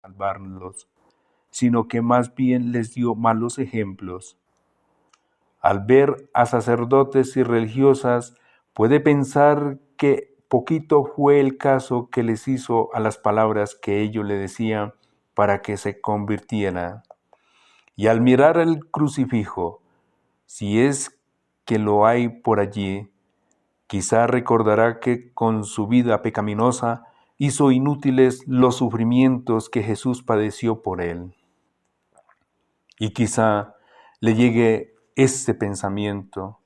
salvarlos, sino que más bien les dio malos ejemplos. Al ver a sacerdotes y religiosas, puede pensar que poquito fue el caso que les hizo a las palabras que ellos le decían para que se convirtiera. Y al mirar el crucifijo, si es que lo hay por allí, quizá recordará que con su vida pecaminosa hizo inútiles los sufrimientos que Jesús padeció por él. Y quizá le llegue este pensamiento: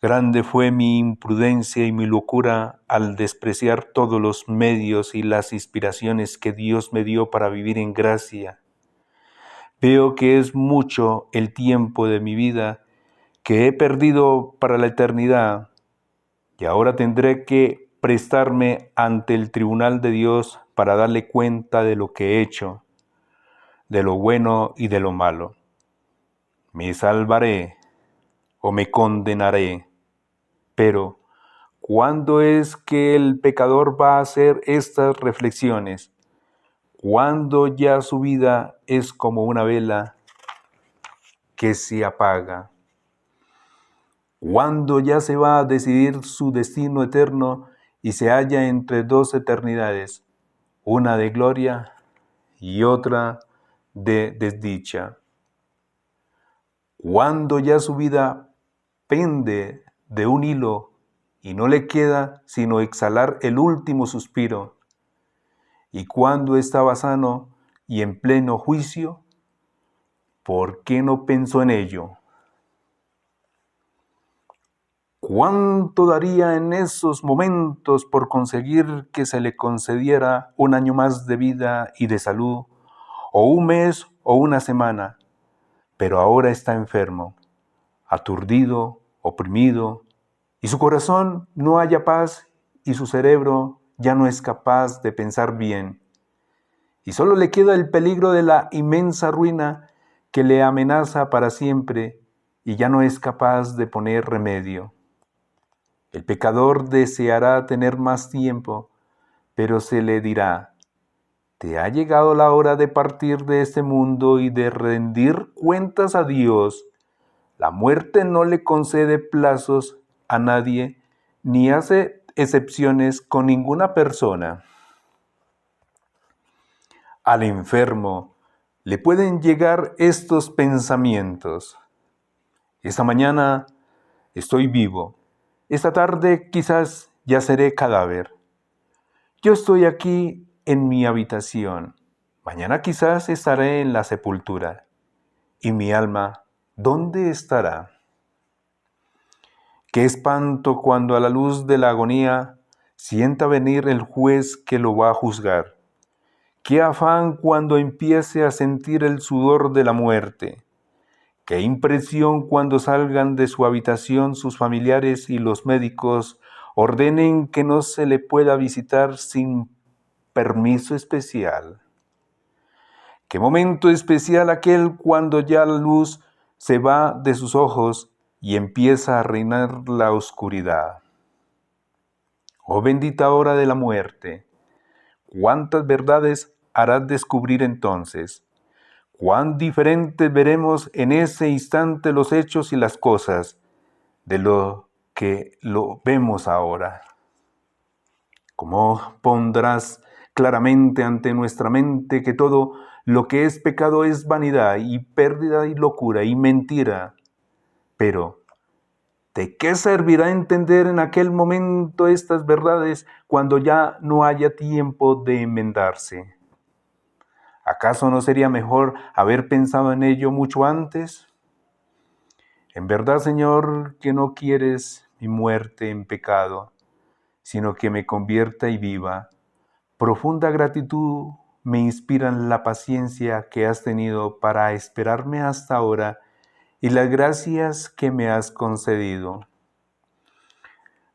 grande fue mi imprudencia y mi locura al despreciar todos los medios y las inspiraciones que Dios me dio para vivir en gracia. Veo que es mucho el tiempo de mi vida que he perdido para la eternidad, y ahora tendré que prestarme ante el tribunal de Dios para darle cuenta de lo que he hecho, de lo bueno y de lo malo. ¿Me salvaré o me condenaré? Pero, ¿cuándo es que el pecador va a hacer estas reflexiones? Cuando ya su vida es como una vela que se apaga. Cuando ya se va a decidir su destino eterno y se halla entre dos eternidades, una de gloria y otra de desdicha. Cuando ya su vida pende de un hilo y no le queda sino exhalar el último suspiro, y cuando estaba sano y en pleno juicio, ¿por qué no pensó en ello? ¿Cuánto daría en esos momentos por conseguir que se le concediera un año más de vida y de salud, o un mes o una semana? Pero ahora está enfermo, aturdido, oprimido, y su corazón no halla paz y su cerebro ya no es capaz de pensar bien. Y solo le queda el peligro de la inmensa ruina que le amenaza para siempre y ya no es capaz de poner remedio. El pecador deseará tener más tiempo, pero se le dirá: te ha llegado la hora de partir de este mundo y de rendir cuentas a Dios. La muerte no le concede plazos a nadie, ni hace excepciones con ninguna persona. Al enfermo le pueden llegar estos pensamientos: esta mañana estoy vivo, esta tarde quizás ya seré cadáver. Yo estoy aquí en mi habitación, mañana quizás estaré en la sepultura. ¿Y mi alma dónde estará? Qué espanto cuando a la luz de la agonía sienta venir el juez que lo va a juzgar. Qué afán cuando empiece a sentir el sudor de la muerte. Qué impresión cuando salgan de su habitación sus familiares y los médicos ordenen que no se le pueda visitar sin permiso especial. Qué momento especial aquel cuando ya la luz se va de sus ojos y empieza a reinar la oscuridad. Oh bendita hora de la muerte, cuántas verdades harás descubrir entonces. Cuán diferentes veremos en ese instante los hechos y las cosas de lo que lo vemos ahora. ¿Cómo pondrás claramente ante nuestra mente que todo lo que es pecado es vanidad y pérdida y locura y mentira? Pero, ¿de qué servirá entender en aquel momento estas verdades cuando ya no haya tiempo de enmendarse? ¿Acaso no sería mejor haber pensado en ello mucho antes? En verdad, Señor, que no quieres mi muerte en pecado, sino que me convierta y viva. Profunda gratitud me inspiran la paciencia que has tenido para esperarme hasta ahora y las gracias que me has concedido.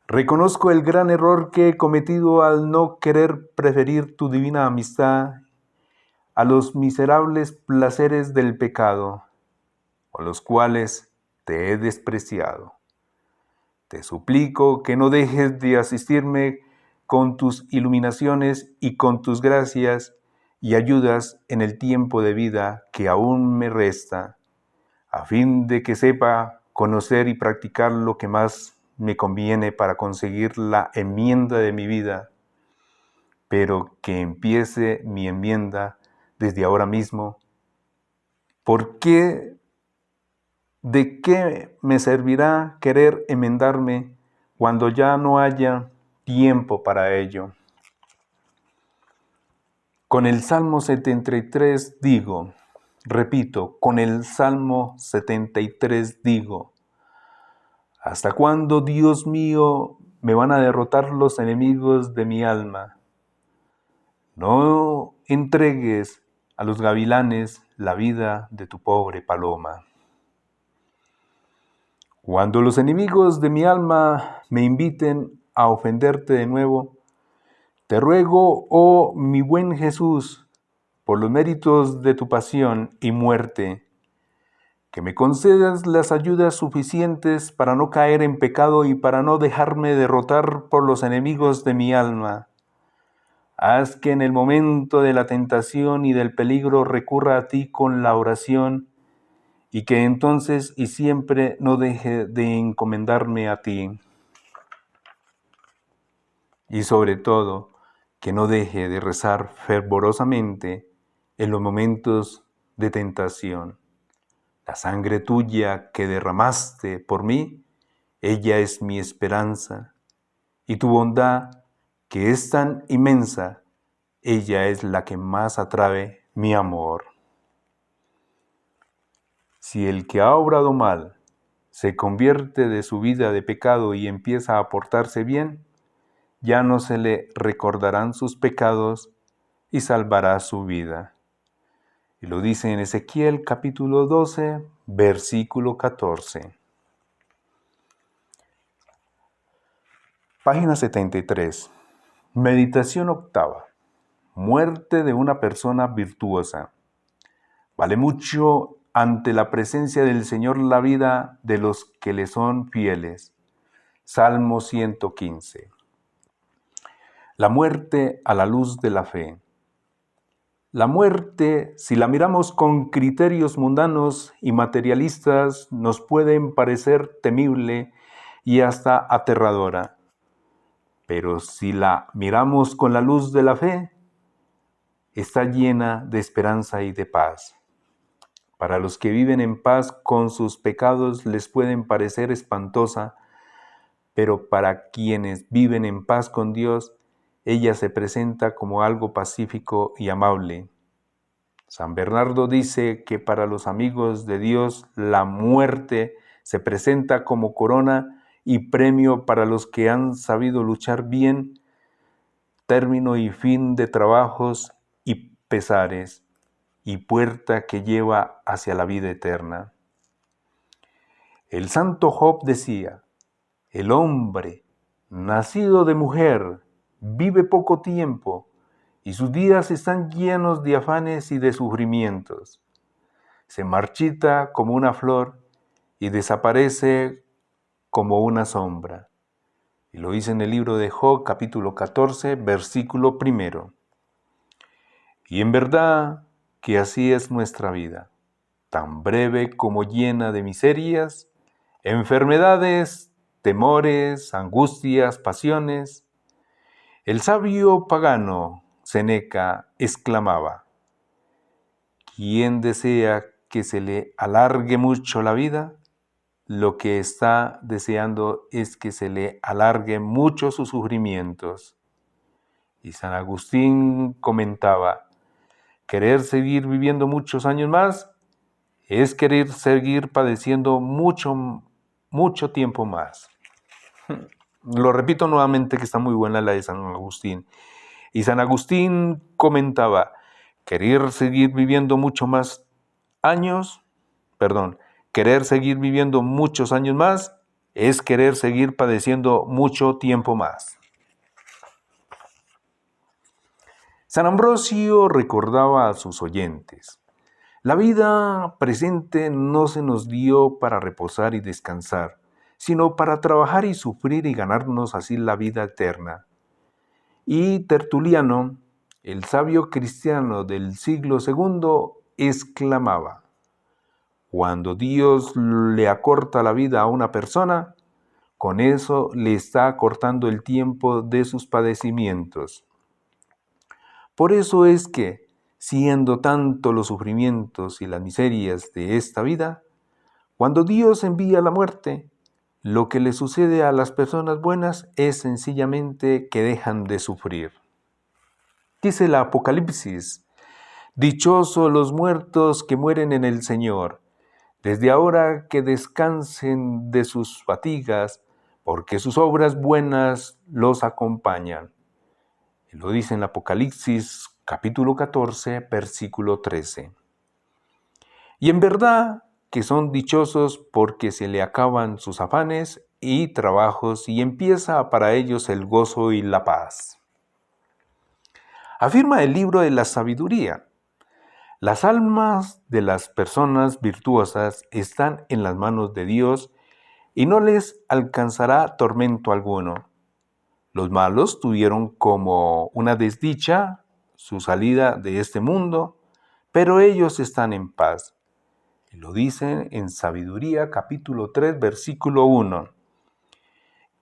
Reconozco el gran error que he cometido al no querer preferir tu divina amistad a los miserables placeres del pecado, con los cuales te he despreciado. Te suplico que no dejes de asistirme con tus iluminaciones y con tus gracias, y ayudas en el tiempo de vida que aún me resta, a fin de que sepa conocer y practicar lo que más me conviene para conseguir la enmienda de mi vida, pero que empiece mi enmienda desde ahora mismo. ¿Por qué? ¿De qué me servirá querer enmendarme cuando ya no haya tiempo para ello? Con el Salmo 73 digo, repito, con el Salmo 73 digo, ¿hasta cuándo, Dios mío, me van a derrotar los enemigos de mi alma? No entregues a los gavilanes la vida de tu pobre paloma. Cuando los enemigos de mi alma me inviten a ofenderte de nuevo, te ruego, oh mi buen Jesús, por los méritos de tu pasión y muerte, que me concedas las ayudas suficientes para no caer en pecado y para no dejarme derrotar por los enemigos de mi alma. Haz que en el momento de la tentación y del peligro recurra a ti con la oración y que entonces y siempre no deje de encomendarme a ti. Y sobre todo, que no deje de rezar fervorosamente en los momentos de tentación. La sangre tuya que derramaste por mí, ella es mi esperanza, y tu bondad, que es tan inmensa, ella es la que más atrae mi amor. Si el que ha obrado mal se convierte de su vida de pecado y empieza a portarse bien, ya no se le recordarán sus pecados y salvará su vida. Y lo dice en Ezequiel capítulo 12, versículo 14. Página 73. Meditación octava. Muerte de una persona virtuosa. Vale mucho ante la presencia del Señor la vida de los que le son fieles. Salmo 115. La muerte a la luz de la fe. La muerte, si la miramos con criterios mundanos y materialistas, nos puede parecer temible y hasta aterradora. Pero si la miramos con la luz de la fe, está llena de esperanza y de paz. Para los que viven en paz con sus pecados les pueden parecer espantosa, pero para quienes viven en paz con Dios, ella se presenta como algo pacífico y amable. San Bernardo dice que para los amigos de Dios la muerte se presenta como corona y premio para los que han sabido luchar bien, término y fin de trabajos y pesares, y puerta que lleva hacia la vida eterna. El santo Job decía, el hombre, nacido de mujer, vive poco tiempo, y sus días están llenos de afanes y de sufrimientos. Se marchita como una flor y desaparece como una sombra. Y lo dice en el libro de Job, capítulo 14, versículo 1. Y en verdad que así es nuestra vida, tan breve como llena de miserias, enfermedades, temores, angustias, pasiones. El sabio pagano Séneca exclamaba, ¿quién desea que se le alargue mucho la vida? Lo que está deseando es que se le alargue mucho sus sufrimientos. Y San Agustín comentaba, querer seguir viviendo muchos años más es querer seguir padeciendo mucho tiempo más. Lo repito nuevamente que está muy buena la de San Agustín. Y San Agustín comentaba, querer seguir viviendo muchos años más es querer seguir padeciendo mucho tiempo más. San Ambrosio recordaba a sus oyentes, la vida presente no se nos dio para reposar y descansar, sino para trabajar y sufrir y ganarnos así la vida eterna. Y Tertuliano El sabio cristiano del siglo II exclamaba: cuando Dios le acorta la vida a una persona, con eso le está acortando el tiempo de sus padecimientos. Por eso es que, siendo tanto los sufrimientos y las miserias de esta vida, cuando Dios envía la muerte, lo que le sucede a las personas buenas es sencillamente que dejan de sufrir. Dice el Apocalipsis: dichosos los muertos que mueren en el Señor, desde ahora que descansen de sus fatigas, porque sus obras buenas los acompañan. Y lo dice en Apocalipsis capítulo 14, versículo 13. Y en verdad que son dichosos porque se le acaban sus afanes y trabajos y empieza para ellos el gozo y la paz. Afirma el libro de la sabiduría: las almas de las personas virtuosas están en las manos de Dios y no les alcanzará tormento alguno. Los malos tuvieron como una desdicha su salida de este mundo, pero ellos están en paz. Y lo dicen en Sabiduría capítulo 3, versículo 1.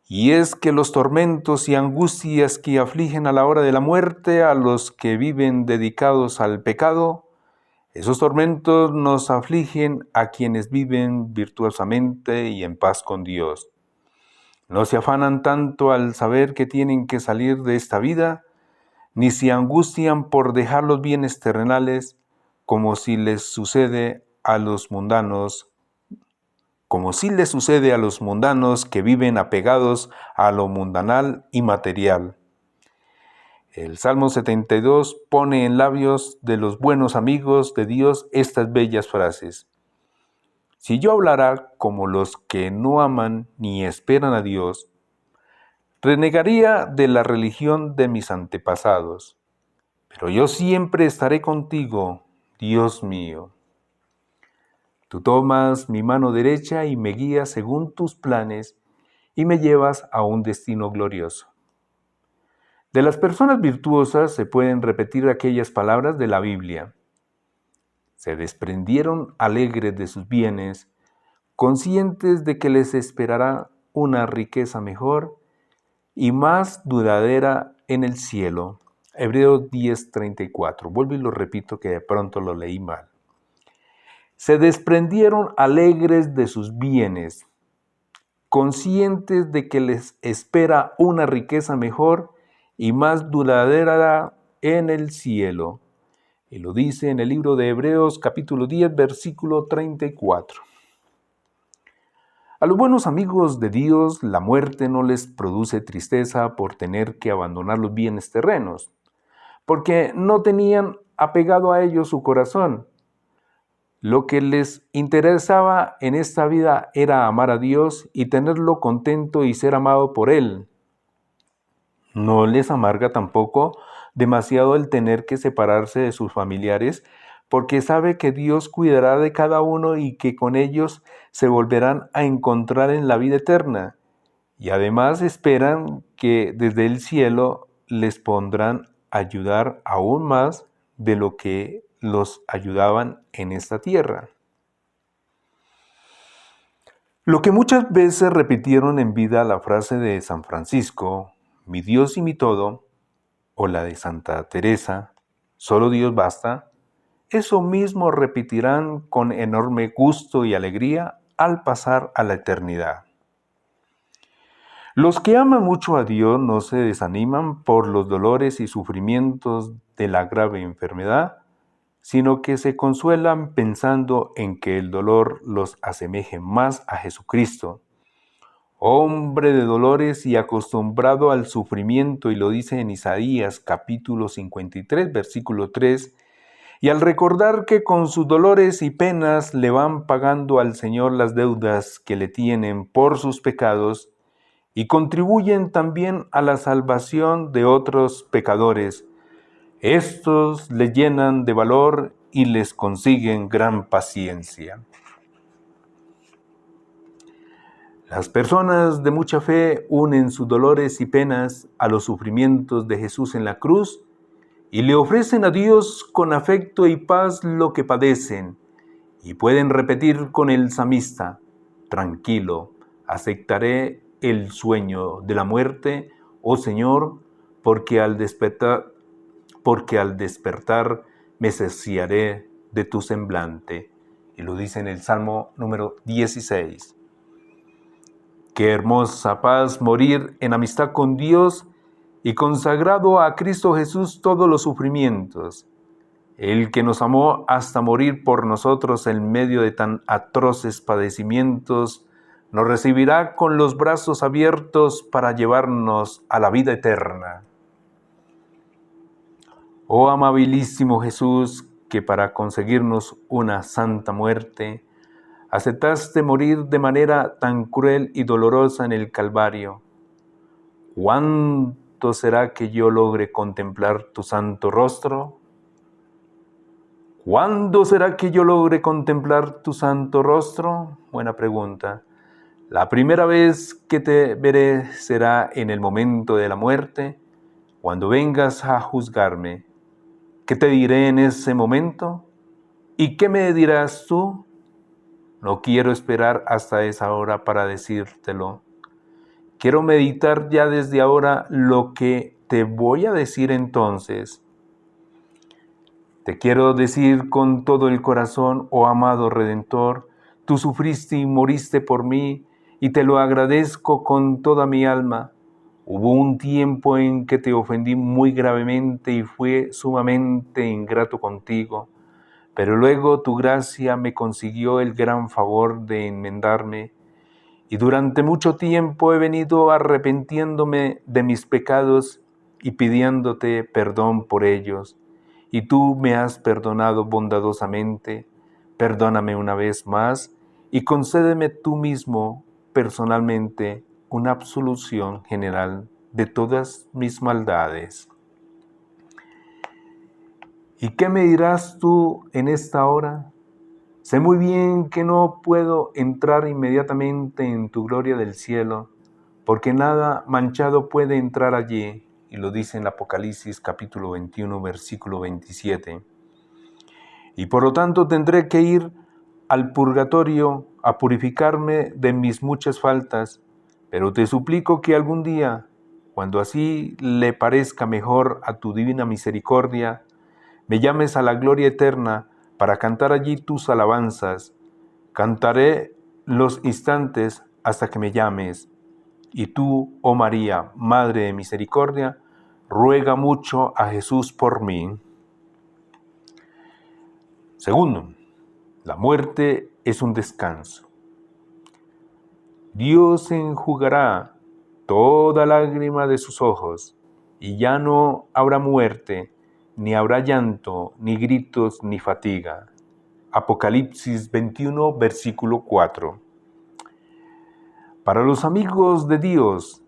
Y es que los tormentos y angustias que afligen a la hora de la muerte a los que viven dedicados al pecado, esos tormentos nos afligen a quienes viven virtuosamente y en paz con Dios. No se afanan tanto al saber que tienen que salir de esta vida, ni se angustian por dejar los bienes terrenales, como si les sucede a los mundanos que viven apegados a lo mundanal y material. El Salmo 72 pone en labios de los buenos amigos de Dios estas bellas frases: si yo hablara como los que no aman ni esperan a Dios, renegaría de la religión de mis antepasados, pero yo siempre estaré contigo, Dios mío. Tú tomas mi mano derecha y me guías según tus planes y me llevas a un destino glorioso. De las personas virtuosas se pueden repetir aquellas palabras de la Biblia: se desprendieron alegres de sus bienes, conscientes de que les esperará una riqueza mejor y más duradera en el cielo. Hebreos 10:34. Vuelvo y lo repito que de pronto lo leí mal. Se desprendieron alegres de sus bienes, conscientes de que les espera una riqueza mejor y más duradera en el cielo. Y lo dice en el libro de Hebreos capítulo 10, versículo 34. A los buenos amigos de Dios, la muerte no les produce tristeza por tener que abandonar los bienes terrenos, porque no tenían apegado a ellos su corazón. Lo que les interesaba en esta vida era amar a Dios y tenerlo contento y ser amado por Él. No les amarga tampoco demasiado el tener que separarse de sus familiares, porque sabe que Dios cuidará de cada uno y que con ellos se volverán a encontrar en la vida eterna. Y además esperan que desde el cielo les pondrán a ayudar aún más de lo que los ayudaban en esta tierra. Lo que muchas veces repitieron en vida la frase de San Francisco, mi Dios y mi todo, o la de Santa Teresa, solo Dios basta, eso mismo repetirán con enorme gusto y alegría al pasar a la eternidad. Los que aman mucho a Dios no se desaniman por los dolores y sufrimientos de la grave enfermedad, sino que se consuelan pensando en que el dolor los asemeje más a Jesucristo, hombre de dolores y acostumbrado al sufrimiento, y lo dice en Isaías capítulo 53, versículo 3, y al recordar que con sus dolores y penas le van pagando al Señor las deudas que le tienen por sus pecados, y contribuyen también a la salvación de otros pecadores, estos le llenan de valor y les consiguen gran paciencia. Las personas de mucha fe unen sus dolores y penas a los sufrimientos de Jesús en la cruz y le ofrecen a Dios con afecto y paz lo que padecen, y pueden repetir con el salmista: tranquilo, aceptaré el sueño de la muerte, oh Señor, porque al despertar me saciaré de tu semblante. Y lo dice en el Salmo número 16. Qué hermosa paz morir en amistad con Dios y consagrado a Cristo Jesús todos los sufrimientos. El que nos amó hasta morir por nosotros en medio de tan atroces padecimientos, nos recibirá con los brazos abiertos para llevarnos a la vida eterna. Oh amabilísimo Jesús, que para conseguirnos una santa muerte, aceptaste morir de manera tan cruel y dolorosa en el Calvario. ¿Cuánto será que yo logre contemplar tu santo rostro? ¿Cuándo será que yo logre contemplar tu santo rostro? Buena pregunta. La primera vez que te veré será en el momento de la muerte, cuando vengas a juzgarme. ¿Qué te diré en ese momento? ¿Y qué me dirás tú? No quiero esperar hasta esa hora para decírtelo. Quiero meditar ya desde ahora lo que te voy a decir entonces. Te quiero decir con todo el corazón, oh amado Redentor, tú sufriste y moriste por mí, y te lo agradezco con toda mi alma. Hubo un tiempo en que te ofendí muy gravemente y fui sumamente ingrato contigo, pero luego tu gracia me consiguió el gran favor de enmendarme, y durante mucho tiempo he venido arrepintiéndome de mis pecados y pidiéndote perdón por ellos. Y tú me has perdonado bondadosamente. Perdóname una vez más y concédeme tú mismo personalmente una absolución general de todas mis maldades. ¿Y qué me dirás tú en esta hora? Sé muy bien que no puedo entrar inmediatamente en tu gloria del cielo, porque nada manchado puede entrar allí, y lo dice en Apocalipsis capítulo 21, versículo 27. Y por lo tanto tendré que ir al purgatorio a purificarme de mis muchas faltas, pero te suplico que algún día, cuando así le parezca mejor a tu divina misericordia, me llames a la gloria eterna para cantar allí tus alabanzas. Cantaré los instantes hasta que me llames. Y tú, oh María, Madre de Misericordia, ruega mucho a Jesús por mí. Segundo, la muerte es un descanso. Dios enjugará toda lágrima de sus ojos, y ya no habrá muerte, ni habrá llanto, ni gritos, ni fatiga. Apocalipsis 21, versículo 4. Para los amigos de Dios,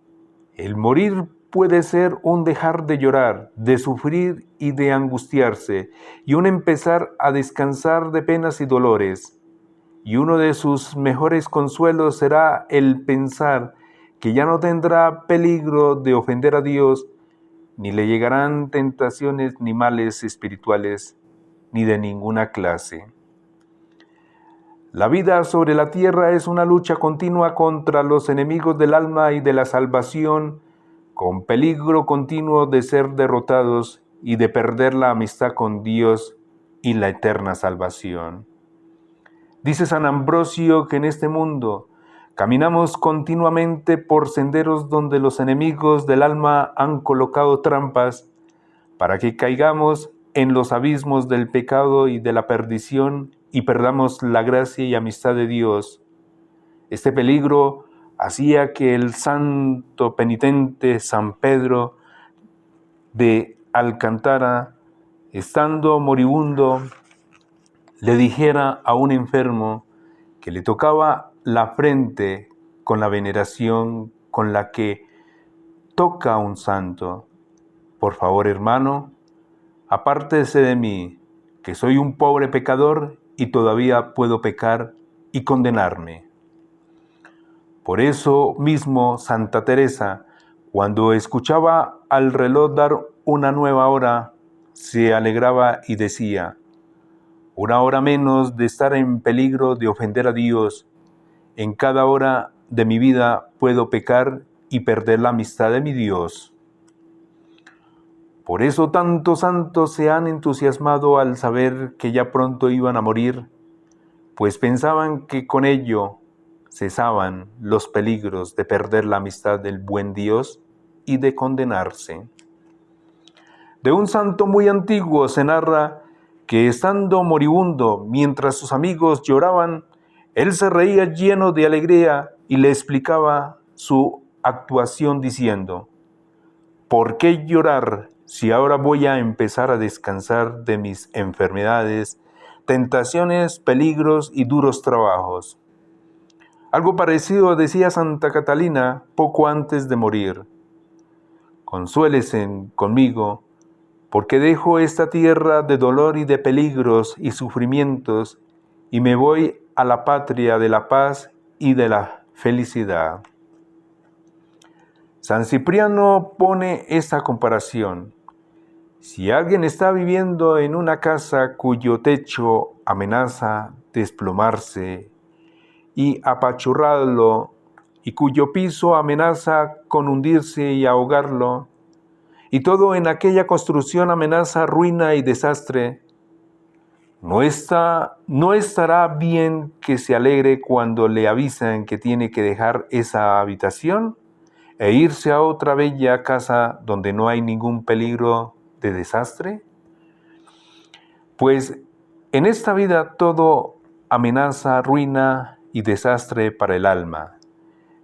el morir puede ser un dejar de llorar, de sufrir y de angustiarse, y un empezar a descansar de penas y dolores. Y uno de sus mejores consuelos será el pensar que ya no tendrá peligro de ofender a Dios, ni le llegarán tentaciones ni males espirituales, ni de ninguna clase. La vida sobre la tierra es una lucha continua contra los enemigos del alma y de la salvación, con peligro continuo de ser derrotados y de perder la amistad con Dios y la eterna salvación. Dice San Ambrosio que en este mundo caminamos continuamente por senderos donde los enemigos del alma han colocado trampas para que caigamos en los abismos del pecado y de la perdición y perdamos la gracia y amistad de Dios. Este peligro hacía que el santo penitente San Pedro de Alcántara, estando moribundo, le dijera a un enfermo que le tocaba la frente con la veneración con la que toca a un santo: por favor, hermano, apártese de mí, que soy un pobre pecador y todavía puedo pecar y condenarme. Por eso mismo Santa Teresa, cuando escuchaba al reloj dar una nueva hora, se alegraba y decía: una hora menos de estar en peligro de ofender a Dios. En cada hora de mi vida puedo pecar y perder la amistad de mi Dios. Por eso tantos santos se han entusiasmado al saber que ya pronto iban a morir, pues pensaban que con ello cesaban los peligros de perder la amistad del buen Dios y de condenarse. De un santo muy antiguo se narra que, estando moribundo, mientras sus amigos lloraban, él se reía lleno de alegría y le explicaba su actuación diciendo: ¿por qué llorar si ahora voy a empezar a descansar de mis enfermedades, tentaciones, peligros y duros trabajos? Algo parecido decía Santa Catalina poco antes de morir: consuélese conmigo, porque dejo esta tierra de dolor y de peligros y sufrimientos y me voy a la patria de la paz y de la felicidad. San Cipriano pone esta comparación: si alguien está viviendo en una casa cuyo techo amenaza desplomarse y apachurrarlo, y cuyo piso amenaza con hundirse y ahogarlo, y todo en aquella construcción amenaza ruina y desastre, ¿no estará bien que se alegre cuando le avisan que tiene que dejar esa habitación e irse a otra bella casa donde no hay ningún peligro de desastre? Pues en esta vida todo amenaza, ruina y desastre para el alma.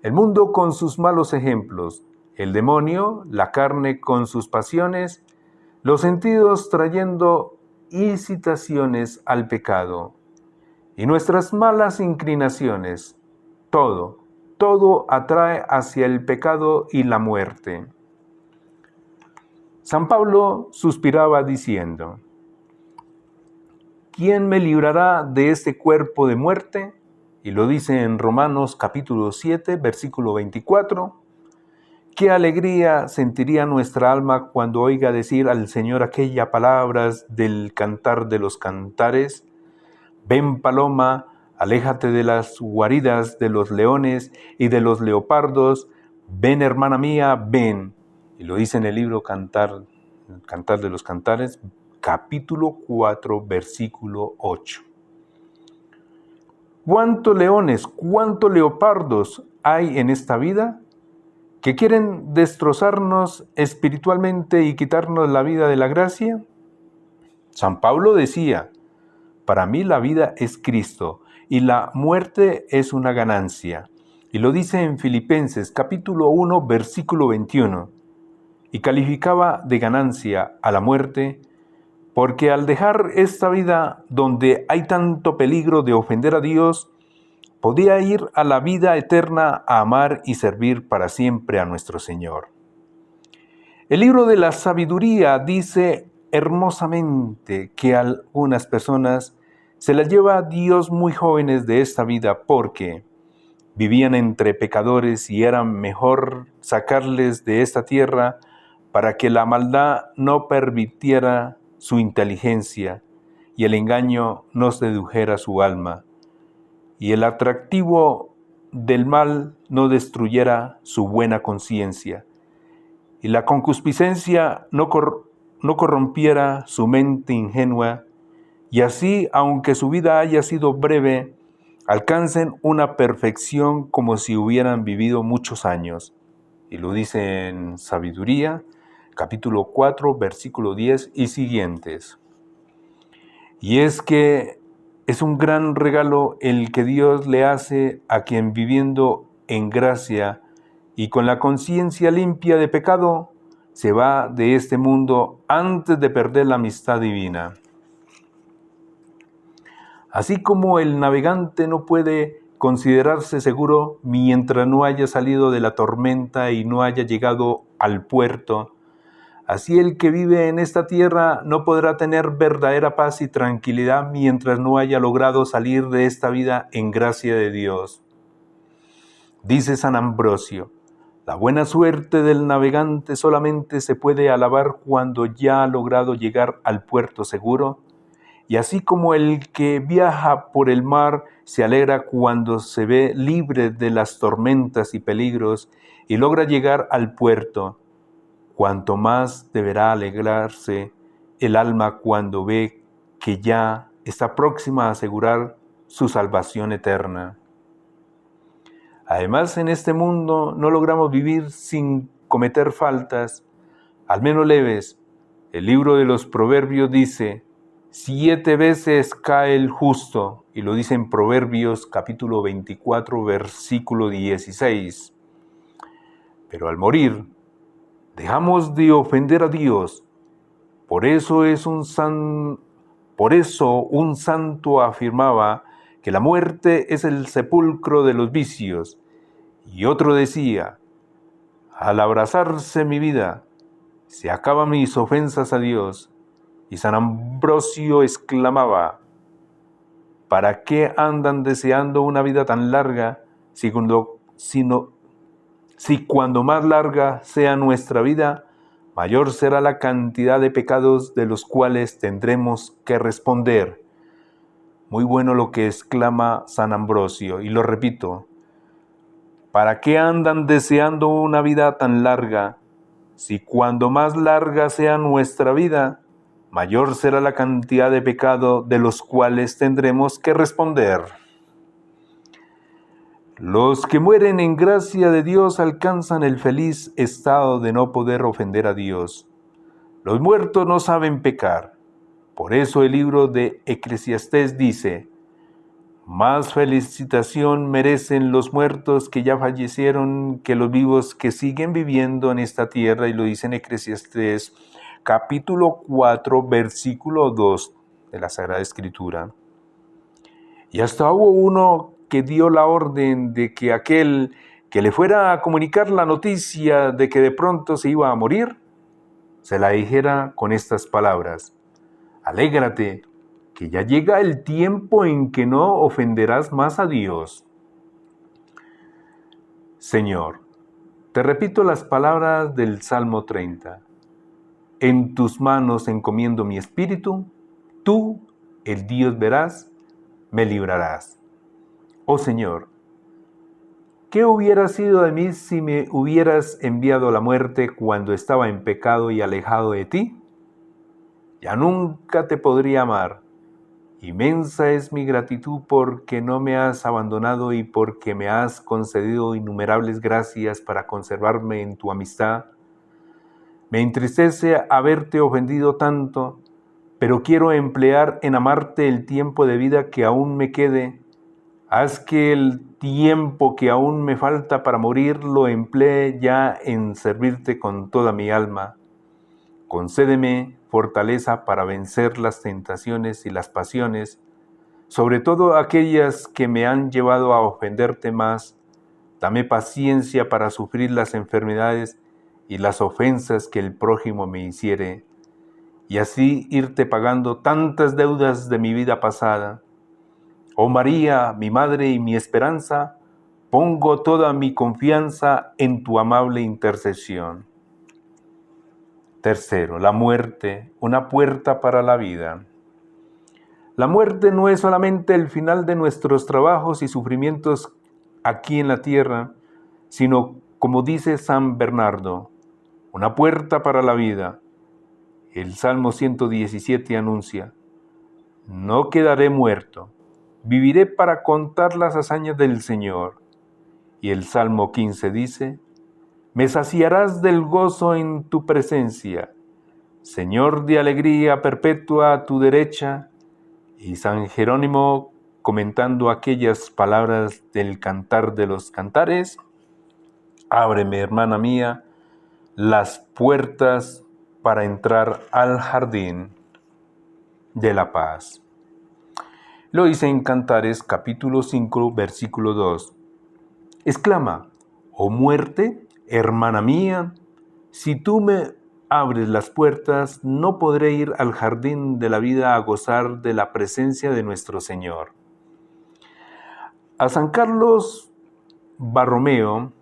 El mundo con sus malos ejemplos, el demonio, la carne con sus pasiones, los sentidos trayendo incitaciones al pecado, y nuestras malas inclinaciones, todo atrae hacia el pecado y la muerte. San Pablo suspiraba diciendo: ¿quién me librará de este cuerpo de muerte? Y lo dice en Romanos capítulo 7, versículo 24. Qué alegría sentiría nuestra alma cuando oiga decir al Señor aquellas palabras del Cantar de los Cantares: ven, paloma, aléjate de las guaridas de los leones y de los leopardos, ven, hermana mía, ven. Y lo dice en el libro Cantar de los Cantares, capítulo 4, versículo 8. ¿Cuántos leones, cuántos leopardos hay en esta vida que quieren destrozarnos espiritualmente y quitarnos la vida de la gracia? San Pablo decía: para mí la vida es Cristo y la muerte es una ganancia. Y lo dice en Filipenses capítulo 1, versículo 21. Y calificaba de ganancia a la muerte, porque al dejar esta vida donde hay tanto peligro de ofender a Dios, podía ir a la vida eterna a amar y servir para siempre a nuestro Señor. El libro de la sabiduría dice hermosamente que a algunas personas se las lleva a Dios muy jóvenes de esta vida porque vivían entre pecadores y era mejor sacarles de esta tierra para que la maldad no permitiera su inteligencia y el engaño no sedujera su alma y el atractivo del mal no destruyera su buena conciencia y la concupiscencia no corrompiera su mente ingenua, y así, aunque su vida haya sido breve, alcancen una perfección como si hubieran vivido muchos años. Y lo dice en Sabiduría, capítulo 4, versículo 10 y siguientes. Y es que es un gran regalo el que Dios le hace a quien, viviendo en gracia y con la conciencia limpia de pecado, se va de este mundo antes de perder la amistad divina. Así como el navegante no puede considerarse seguro mientras no haya salido de la tormenta y no haya llegado al puerto, así el que vive en esta tierra no podrá tener verdadera paz y tranquilidad mientras no haya logrado salir de esta vida en gracia de Dios. Dice San Ambrosio: La buena suerte del navegante solamente se puede alabar cuando ya ha logrado llegar al puerto seguro, y así como el que viaja por el mar se alegra cuando se ve libre de las tormentas y peligros y logra llegar al puerto, cuanto más deberá alegrarse el alma cuando ve que ya está próxima a asegurar su salvación eterna. Además, en este mundo no logramos vivir sin cometer faltas, al menos leves. El libro de los Proverbios dice: 7 veces cae el justo, y lo dice en Proverbios capítulo 24, versículo 16. Pero al morir, dejamos de ofender a Dios. Por eso un santo afirmaba que la muerte es el sepulcro de los vicios, y otro decía: al abrazarse mi vida, se acaban mis ofensas a Dios. Y San Ambrosio exclamaba: ¿para qué andan deseando una vida tan larga si cuando más larga sea nuestra vida, mayor será la cantidad de pecados de los cuales tendremos que responder? Muy bueno lo que exclama San Ambrosio, y lo repito: ¿para qué andan deseando una vida tan larga si cuando más larga sea nuestra vida, mayor será la cantidad de pecado de los cuales tendremos que responder? Los que mueren en gracia de Dios alcanzan el feliz estado de no poder ofender a Dios. Los muertos no saben pecar. Por eso el libro de Eclesiastés dice: más felicitación merecen los muertos que ya fallecieron que los vivos que siguen viviendo en esta tierra. Y lo dice en Eclesiastés capítulo 4, versículo 2 de la Sagrada Escritura. Y hasta hubo uno que dio la orden de que aquel que le fuera a comunicar la noticia de que de pronto se iba a morir, se la dijera con estas palabras: alégrate, que ya llega el tiempo en que no ofenderás más a Dios. Señor, te repito las palabras del Salmo 30. En tus manos encomiendo mi espíritu, tú, el Dios veraz, me librarás. Oh Señor, ¿qué hubiera sido de mí si me hubieras enviado a la muerte cuando estaba en pecado y alejado de ti? Ya nunca te podría amar. Inmensa es mi gratitud porque no me has abandonado y porque me has concedido innumerables gracias para conservarme en tu amistad. Me entristece haberte ofendido tanto, pero quiero emplear en amarte el tiempo de vida que aún me quede. Haz que el tiempo que aún me falta para morir lo emplee ya en servirte con toda mi alma. Concédeme fortaleza para vencer las tentaciones y las pasiones, sobre todo aquellas que me han llevado a ofenderte más. Dame paciencia para sufrir las enfermedades y las ofensas que el prójimo me hiciere, y así irte pagando tantas deudas de mi vida pasada. Oh María, mi madre y mi esperanza, pongo toda mi confianza en tu amable intercesión. Tercero, la muerte, una puerta para la vida. La muerte no es solamente el final de nuestros trabajos y sufrimientos aquí en la tierra, sino, como dice San Bernardo, una puerta para la vida. El Salmo 117 anuncia: no quedaré muerto, viviré para contar las hazañas del Señor. Y el Salmo 15 dice: me saciarás del gozo en tu presencia, Señor de alegría perpetua a tu derecha. Y San Jerónimo, comentando aquellas palabras del Cantar de los Cantares: ábreme, hermana mía, las puertas para entrar al jardín de la paz. Lo dice en Cantares capítulo 5, versículo 2. Exclama: oh muerte, hermana mía, si tú me abres las puertas, no podré ir al jardín de la vida a gozar de la presencia de nuestro Señor. A San Carlos Borromeo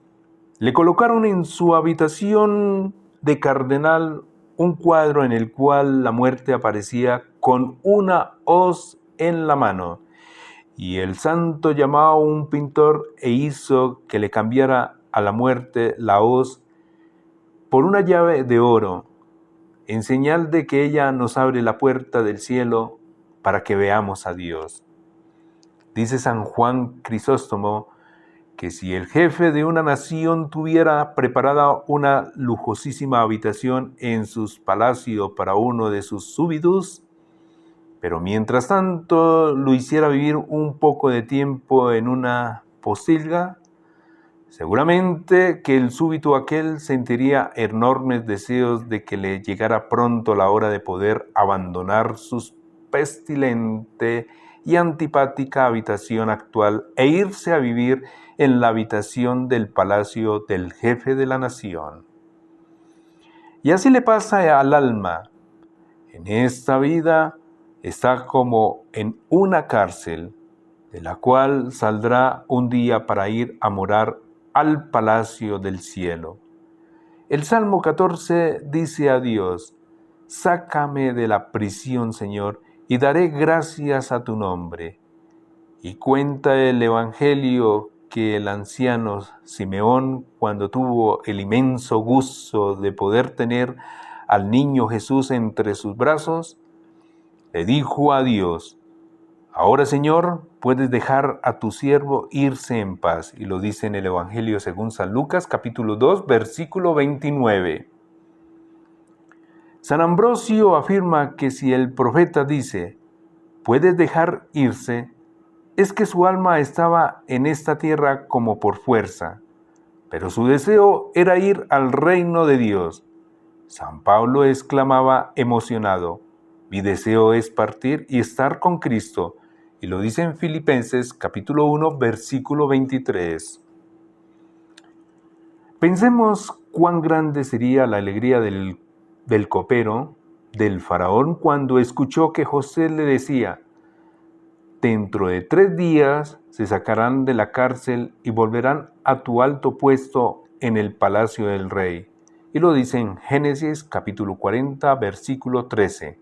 Le colocaron en su habitación de cardenal un cuadro en el cual la muerte aparecía con una hoz en la mano, y el santo llamó a un pintor e hizo que le cambiara a la muerte la hoz por una llave de oro, en señal de que ella nos abre la puerta del cielo para que veamos a Dios. Dice San Juan Crisóstomo que si el jefe de una nación tuviera preparada una lujosísima habitación en sus palacios para uno de sus súbditos, pero mientras tanto lo hiciera vivir un poco de tiempo en una posilga, seguramente que el súbdito aquel sentiría enormes deseos de que le llegara pronto la hora de poder abandonar su pestilente y antipática habitación actual e irse a vivir en la habitación del palacio del jefe de la nación. Y así le pasa al alma. En esta vida está como en una cárcel, de la cual saldrá un día para ir a morar al palacio del cielo. El Salmo 14 dice a Dios: sácame de la prisión, Señor, y daré gracias a tu nombre. Y cuenta el Evangelio que el anciano Simeón, cuando tuvo el inmenso gusto de poder tener al niño Jesús entre sus brazos, le dijo a Dios: ahora, Señor, puedes dejar a tu siervo irse en paz. Y lo dice en el Evangelio según San Lucas, capítulo 2, versículo 29. San Ambrosio afirma que si el profeta dice, puedes dejar irse, es que su alma estaba en esta tierra como por fuerza, pero su deseo era ir al reino de Dios. San Pablo exclamaba emocionado: mi deseo es partir y estar con Cristo, y lo dice en Filipenses capítulo 1, versículo 23. Pensemos cuán grande sería la alegría del copero, del faraón, cuando escuchó que José le decía: dentro de 3 días se sacarán de la cárcel y volverán a tu alto puesto en el palacio del rey. Y lo dice en Génesis capítulo 40, versículo 13.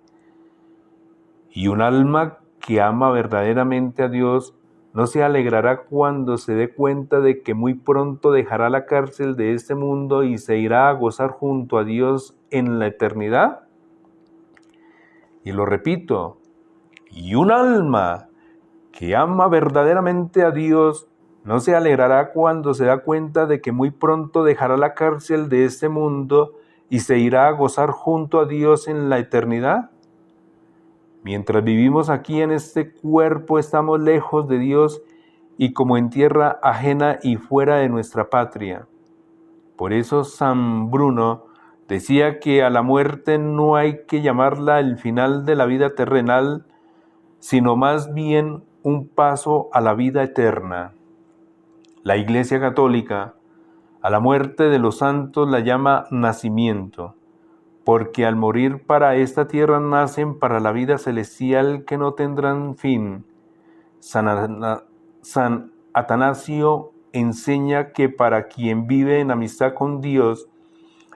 Y un alma que ama verdaderamente a Dios no se alegrará cuando se dé cuenta de que muy pronto dejará la cárcel de este mundo y se irá a gozar junto a Dios en la eternidad. Y lo repito, y un alma que ama verdaderamente a Dios no se alegrará cuando se da cuenta de que muy pronto dejará la cárcel de este mundo y se irá a gozar junto a Dios en la eternidad. Mientras vivimos aquí en este cuerpo, estamos lejos de Dios y como en tierra ajena y fuera de nuestra patria. Por eso San Bruno decía que a la muerte no hay que llamarla el final de la vida terrenal, sino más bien un paso a la vida eterna. La Iglesia Católica a la muerte de los santos la llama nacimiento, porque al morir para esta tierra nacen para la vida celestial que no tendrán fin. San Atanasio enseña que para quien vive en amistad con Dios,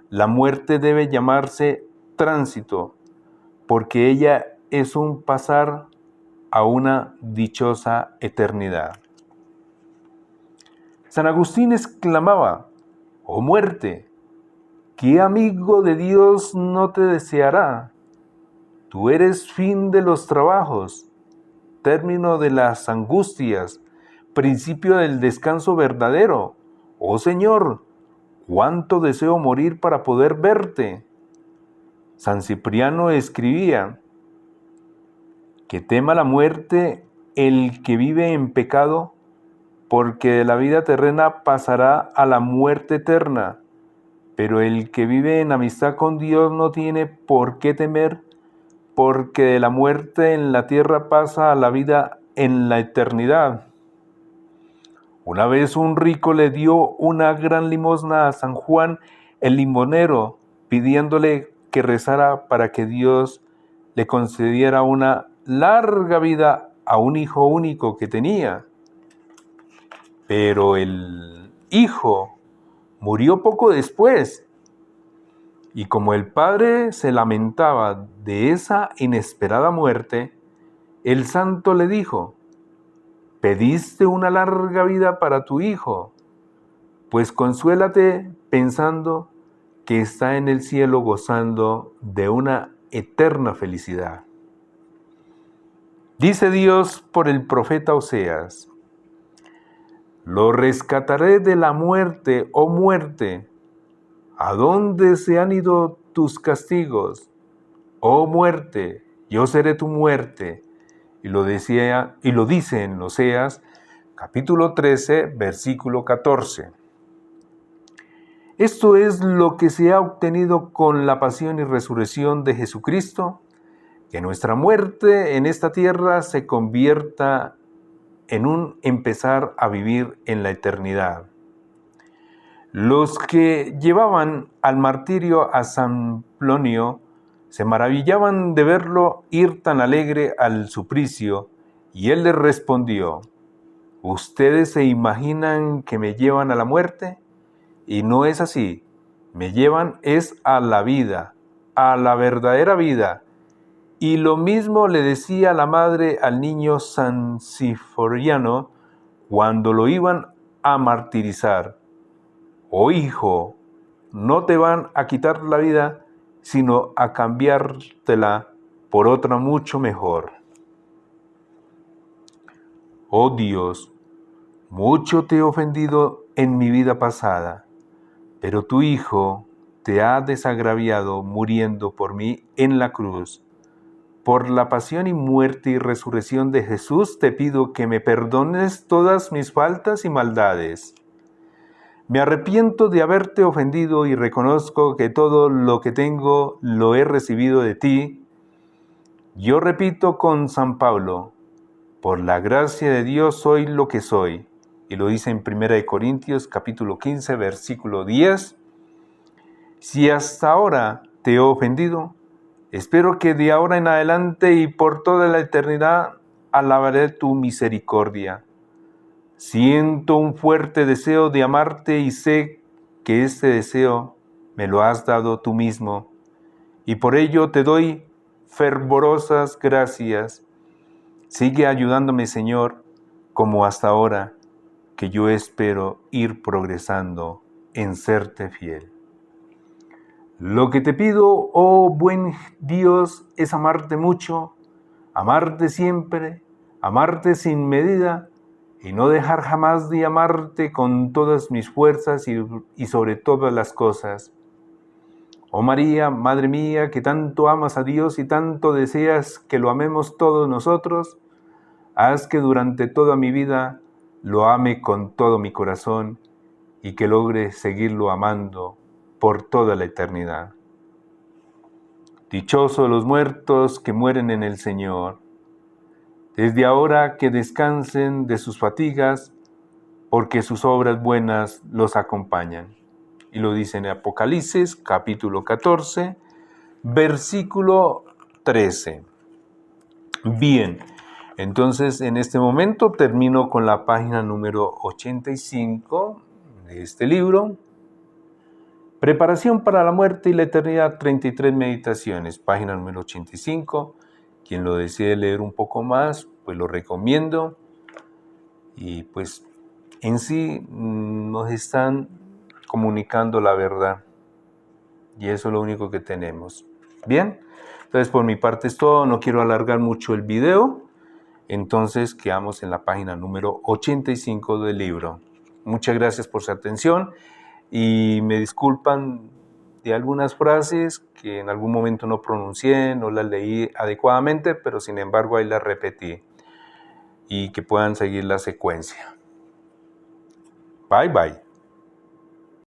la muerte debe llamarse tránsito, porque ella es un pasar a una dichosa eternidad. San Agustín exclamaba: oh muerte, ¿qué amigo de Dios no te deseará? Tú eres fin de los trabajos, término de las angustias, principio del descanso verdadero. Oh Señor, cuánto deseo morir para poder verte. San Cipriano escribía: que tema la muerte el que vive en pecado, porque de la vida terrena pasará a la muerte eterna. Pero el que vive en amistad con Dios no tiene por qué temer, porque de la muerte en la tierra pasa a la vida en la eternidad. Una vez un rico le dio una gran limosna a San Juan el limonero, pidiéndole que rezara para que Dios le concediera una larga vida a un hijo único que tenía. Pero el hijo murió poco después. Y como el padre se lamentaba de esa inesperada muerte, el santo le dijo: pediste una larga vida para tu hijo, pues consuélate pensando que está en el cielo gozando de una eterna felicidad. Dice Dios por el profeta Oseas: lo rescataré de la muerte, oh muerte. ¿A dónde se han ido tus castigos? Oh muerte, yo seré tu muerte. Y lo dice en Oseas, capítulo 13, versículo 14. Esto es lo que se ha obtenido con la pasión y resurrección de Jesucristo, que nuestra muerte en esta tierra se convierta en un empezar a vivir en la eternidad. Los que llevaban al martirio a San Plonio se maravillaban de verlo ir tan alegre al suplicio, y él les respondió: ¿ustedes se imaginan que me llevan a la muerte? Y no es así, me llevan es a la vida, a la verdadera vida. Y lo mismo le decía la madre al niño San Siforiano cuando lo iban a martirizar: oh hijo, no te van a quitar la vida, sino a cambiártela por otra mucho mejor. Oh Dios, mucho te he ofendido en mi vida pasada, pero tu Hijo te ha desagraviado muriendo por mí en la cruz. Por la pasión y muerte y resurrección de Jesús te pido que me perdones todas mis faltas y maldades. Me arrepiento de haberte ofendido y reconozco que todo lo que tengo lo he recibido de ti. Yo repito con San Pablo: por la gracia de Dios soy lo que soy. Y lo dice en 1 Corintios capítulo 15, versículo 10. Si hasta ahora te he ofendido, espero que de ahora en adelante y por toda la eternidad alabaré tu misericordia. Siento un fuerte deseo de amarte y sé que este deseo me lo has dado tú mismo, y por ello te doy fervorosas gracias. Sigue ayudándome, Señor, como hasta ahora, que yo espero ir progresando en serte fiel. Lo que te pido, oh buen Dios, es amarte mucho, amarte siempre, amarte sin medida, y no dejar jamás de amarte con todas mis fuerzas y sobre todas las cosas. Oh María, Madre mía, que tanto amas a Dios y tanto deseas que lo amemos todos nosotros, haz que durante toda mi vida lo ame con todo mi corazón y que logre seguirlo amando por toda la eternidad. Dichosos los muertos que mueren en el Señor. Desde ahora que descansen de sus fatigas, porque sus obras buenas los acompañan. Y lo dice en Apocalipsis, capítulo 14, versículo 13. Bien, entonces en este momento termino con la página número 85 de este libro. Preparación para la muerte y la eternidad, 33 meditaciones, página número 85. Quien lo desee leer un poco más, pues lo recomiendo. Y pues en sí nos están comunicando la verdad. Y eso es lo único que tenemos. Bien, entonces por mi parte es todo. No quiero alargar mucho el video. Entonces quedamos en la página número 85 del libro. Muchas gracias por su atención. Y me disculpan de algunas frases que en algún momento no pronuncié, no las leí adecuadamente, pero sin embargo ahí las repetí, y que puedan seguir la secuencia. Bye bye.